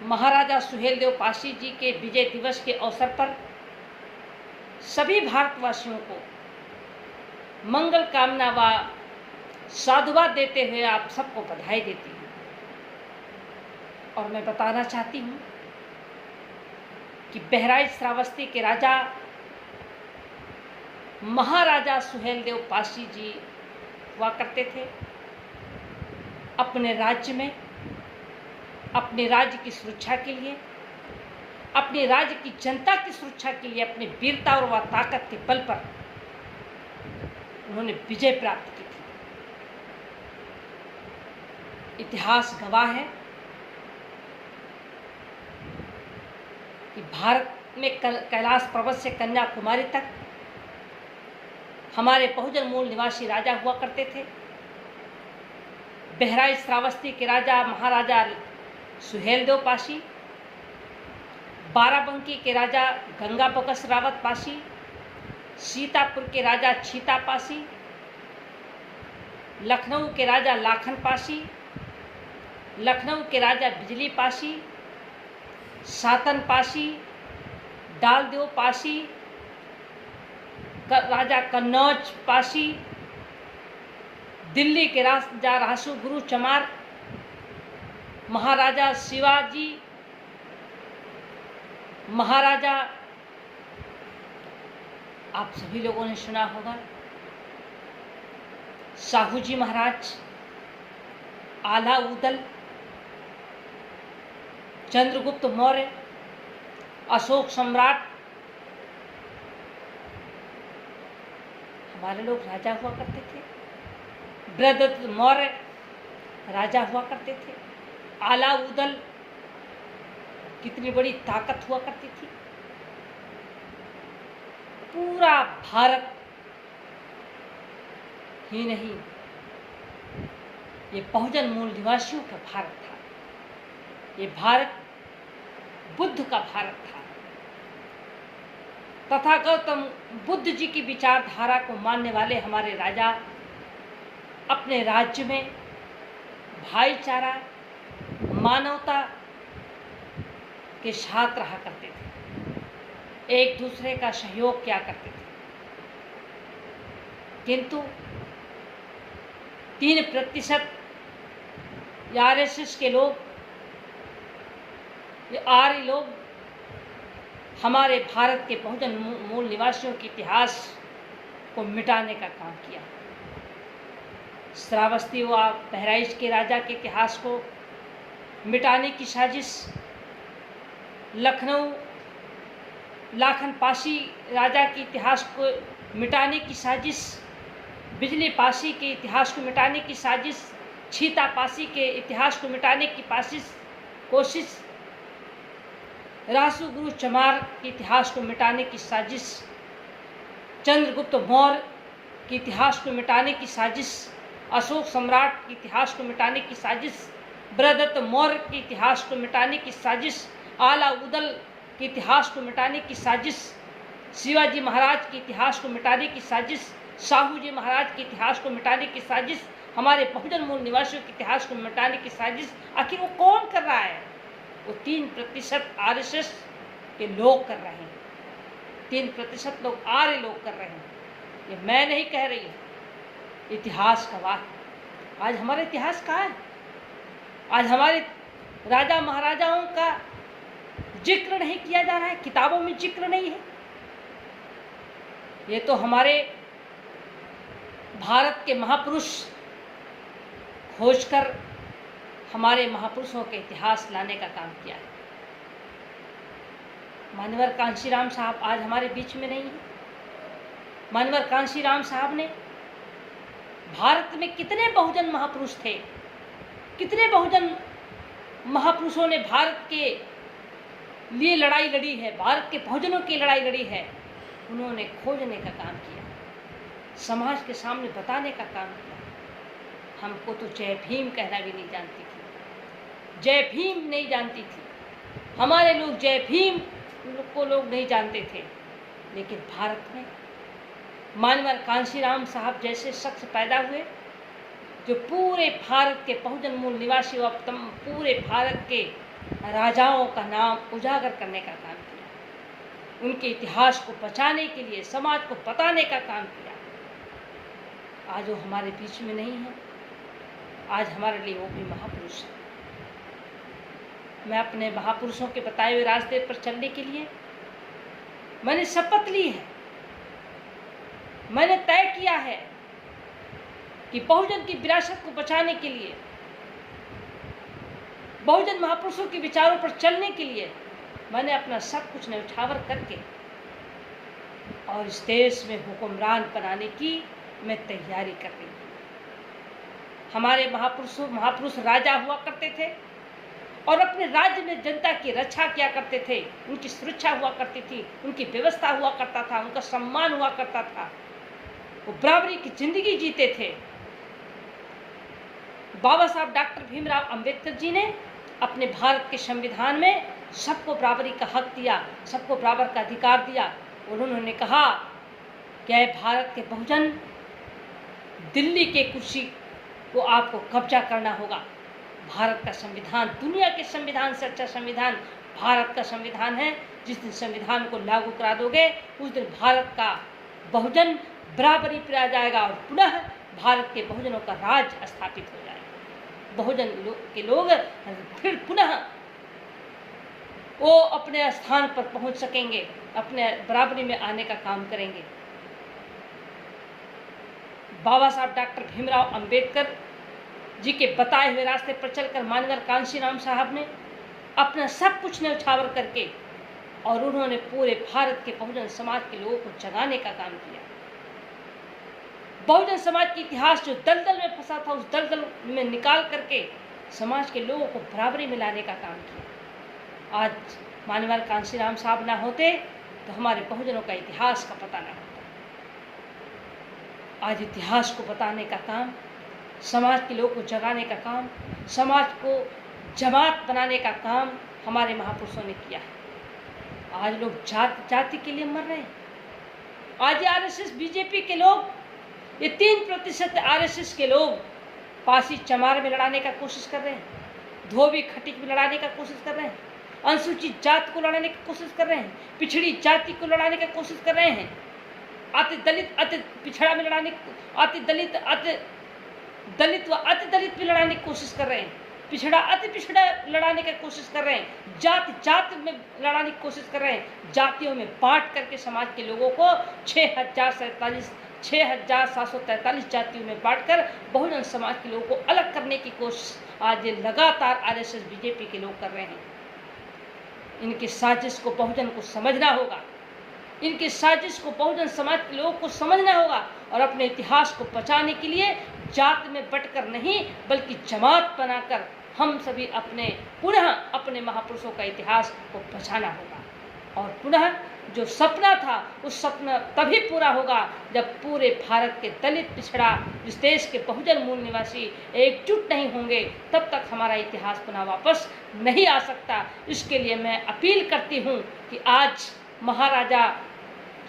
महाराजा सुहेलदेव पासी जी के विजय दिवस के अवसर पर सभी भारतवासियों को मंगल कामना व साधुवाद देते हुए आप सबको बधाई देती हूँ। और मैं बताना चाहती हूँ कि बहराइच श्रावस्ती के राजा महाराजा सुहेलदेव पासी जी हुआ करते थे। अपने राज्य में अपने राज्य की सुरक्षा के लिए, अपने राज्य की जनता की सुरक्षा के लिए अपनी वीरता और व ताकत के बल पर उन्होंने विजय प्राप्त की थी। इतिहास गवाह है कि भारत में कैलाश पर्वत से कन्याकुमारी तक हमारे बहुजन मूल निवासी राजा हुआ करते थे। बहराइच श्रावस्ती के राजा महाराजा सुहेलदेव पासी, बाराबंकी के राजा गंगा बकस रावत पासी, सीतापुर के राजा छीता पासी, लखनऊ के राजा लाखन पासी, लखनऊ के राजा बिजली पासी, सातन पासी, डालदेव पासी, राजा कन्नौज पासी, दिल्ली के राजा रासू गुरु चमार, महाराजा शिवाजी, महाराजा आप सभी लोगों ने सुना होगा साहू जी महाराज, आला उदल, चंद्रगुप्त मौर्य, अशोक सम्राट, हमारे लोग राजा हुआ करते थे। बृहदत्त मौर्य राजा हुआ करते थे। आला उदल कितनी बड़ी ताकत हुआ करती थी। पूरा भारत ही नहीं, ये बहुजन मूल निवासियों का भारत था। ये भारत बुद्ध का भारत था। तथा गौतम बुद्ध जी की विचारधारा को मानने वाले हमारे राजा अपने राज्य में भाईचारा, मानवता के साथ रहा करते थे, एक दूसरे का सहयोग किया करते थे। किंतु 3% आरएसएस के लोग, ये आर्य लोग हमारे भारत के बहुजन मूल निवासियों के इतिहास को मिटाने का काम किया। श्रावस्ती व बहराइच के राजा के इतिहास को मिटाने की साजिश, लखनऊ लाखन पासी राजा के इतिहास को मिटाने की साजिश, बिजली पासी के इतिहास को मिटाने की साजिश, छीता पासी के इतिहास को मिटाने की कोशिश, रासू गुरु चमार के इतिहास को मिटाने की साजिश, चंद्रगुप्त मौर्य के इतिहास को मिटाने की साजिश, अशोक सम्राट के इतिहास को मिटाने की साजिश, बृहदत्त मौर्य के इतिहास को मिटाने की साजिश, आला उदल के इतिहास को मिटाने की साजिश, शिवाजी महाराज के इतिहास को मिटाने की साजिश, साहू जी महाराज के इतिहास को मिटाने की साजिश, हमारे बहुजन मूल निवासियों के इतिहास को मिटाने की साजिश। आखिर वो कौन कर रहा है? वो 3% आरएसएस के लोग कर रहे हैं। 3% लोग आर्य लोग कर रहे हैं। ये मैं नहीं कह रही हूँ, इतिहास गवाह है। आज हमारा इतिहास कहाँ है? आज हमारे राजा महाराजाओं का जिक्र नहीं किया जा रहा है, किताबों में जिक्र नहीं है। ये तो हमारे भारत के महापुरुष खोजकर हमारे महापुरुषों के इतिहास लाने का काम किया है। मानवर कांशीराम साहब आज हमारे बीच में नहीं है। मानवर कांशीराम साहब ने भारत में कितने बहुजन महापुरुष थे, कितने बहुजन महापुरुषों ने भारत के लिए लड़ाई लड़ी है, भारत के बहुजनों की लड़ाई लड़ी है। उन्होंने खोजने का काम किया, समाज के सामने बताने का काम किया। हमको तो जय भीम कहना भी नहीं जानती थी, जय भीम नहीं जानती थी। हमारे लोग जय भीम को लोग नहीं जानते थे। लेकिन भारत में मानवर कांशीराम साहब जैसे शख्स पैदा हुए जो पूरे भारत के बहुजन मूल निवासी और पूरे भारत के राजाओं का नाम उजागर करने का काम किया, उनके इतिहास को बचाने के लिए समाज को बताने का काम किया। आज वो हमारे बीच में नहीं है, आज हमारे लिए वो भी महापुरुष है। मैं अपने महापुरुषों के बताए हुए रास्ते पर चलने के लिए मैंने शपथ ली है, मैंने तय किया है कि बहुजन की विरासत को बचाने के लिए, बहुजन महापुरुषों के विचारों पर चलने के लिए मैंने अपना सब कुछ न्यौछावर करके और इस देश में हुक्मरान बनाने की मैं तैयारी कर रही हूँ। हमारे महापुरुष राजा हुआ करते थे और अपने राज्य में जनता की रक्षा किया करते थे, उनकी सुरक्षा हुआ करती थी, उनकी व्यवस्था हुआ करता था, उनका सम्मान हुआ करता था, वो बराबरी की जिंदगी जीते थे। बाबा साहब डॉक्टर भीमराव अंबेडकर जी ने अपने भारत के संविधान में सबको बराबरी का हक दिया, सबको बराबर का अधिकार दिया। उन्होंने कहा कि भारत के बहुजन, दिल्ली के कुर्सी को आपको कब्जा करना होगा। भारत का संविधान दुनिया के संविधान से अच्छा संविधान भारत का संविधान है। जिस दिन संविधान को लागू करा दोगे उस दिन भारत का बहुजन बराबरी पर आ जाएगा और पुनः भारत के बहुजनों का राज स्थापित हो जाएगा। बहुजन के लोग फिर पुनः वो अपने स्थान पर पहुंच सकेंगे, अपने बराबरी में आने का काम करेंगे। बाबा साहब डॉक्टर भीमराव अंबेडकर जी के बताए हुए रास्ते पर चलकर मानवर कांशीराम साहब ने अपना सब कुछ न्यौछावर करके और उन्होंने पूरे भारत के बहुजन समाज के लोगों को जगाने का काम किया। बहुजन समाज के इतिहास जो दलदल में फंसा था उस दलदल में निकाल करके समाज के लोगों को बराबरी में लाने का काम किया। आज मानवर कांशीराम साहब ना होते तो हमारे बहुजनों का इतिहास का पता ना होता। आज इतिहास को बताने का काम, समाज के लोगों को जगाने का काम, समाज को जमात बनाने का काम हमारे महापुरुषों ने किया है। आज लोग जाति के लिए मर रहे हैं। आज आरएसएस बीजेपी के लोग, ये 3% आरएसएस के लोग पासी चमार में लड़ाने का कोशिश कर रहे हैं, धोबी खटिक में लड़ाने का कोशिश कर रहे हैं, अनुसूचित जाति को लड़ाने की कोशिश कर रहे हैं, पिछड़ी जाति को लड़ाने की कोशिश कर रहे हैं, अति दलित अति पिछड़ा में लड़ाने, अति दलित व अति दलित में लड़ाने की कोशिश कर रहे हैं, पिछड़ा अति पिछड़ा लड़ाने की कोशिश कर रहे हैं, जाति में लड़ाने की कोशिश कर रहे हैं। जातियों में बांट करके समाज के लोगों को 6,743 जातियों में बांटकर बहुजन समाज के लोगों को अलग करने की कोशिश आज ये लगातार आरएसएस बीजेपी के लोग कर रहे हैं। इनकी साजिश को बहुजन को समझना होगा, इनकी साजिश को बहुजन समाज के लोगों को समझना होगा और अपने इतिहास को बचाने के लिए जात में बंटकर नहीं बल्कि जमात बनाकर हम सभी पुनः अपने महापुरुषों का इतिहास को बचाना होगा। और पुनः जो सपना था उस सपना तभी पूरा होगा जब पूरे भारत के दलित पिछड़ा, इस देश के बहुजन मूल निवासी एकजुट नहीं होंगे, तब तक हमारा इतिहास पुनः वापस नहीं आ सकता। इसके लिए मैं अपील करती हूँ कि आज महाराजा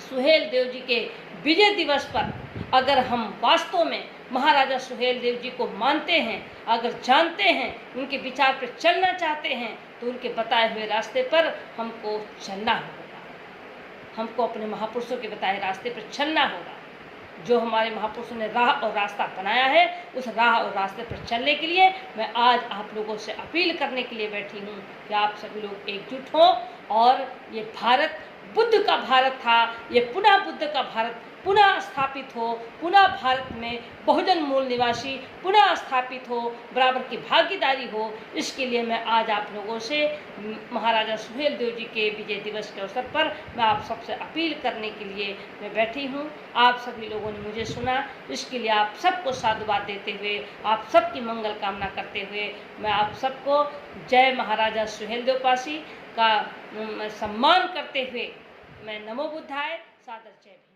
सुहेल देव जी के विजय दिवस पर अगर हम वास्तव में महाराजा सुहेल देव जी को मानते हैं, अगर जानते हैं, उनके विचार पर चलना चाहते हैं, तो उनके बताए हुए रास्ते पर हमको चलना होगा। हमको अपने महापुरुषों के बताए रास्ते पर चलना होगा। जो हमारे महापुरुषों ने राह और रास्ता बनाया है, उस राह और रास्ते पर चलने के लिए मैं आज आप लोगों से अपील करने के लिए बैठी हूँ कि आप सभी लोग एकजुट हों और ये भारत बुद्ध का भारत था, ये पुनः बुद्ध का भारत पुनः स्थापित हो, पुनः भारत में बहुजन मूल निवासी पुनः स्थापित हो, बराबर की भागीदारी हो। इसके लिए मैं आज आप लोगों से महाराजा सुहेल देव जी के विजय दिवस के अवसर पर मैं आप सबसे अपील करने के लिए मैं बैठी हूँ। आप सभी लोगों ने मुझे सुना, इसके लिए आप सबको साधुवाद देते हुए, आप सबकी मंगल कामना करते हुए मैं आप सबको जय महाराजा सुहेल देव पासी का सम्मान करते हुए मैं नमो बुद्धाय सादर जय।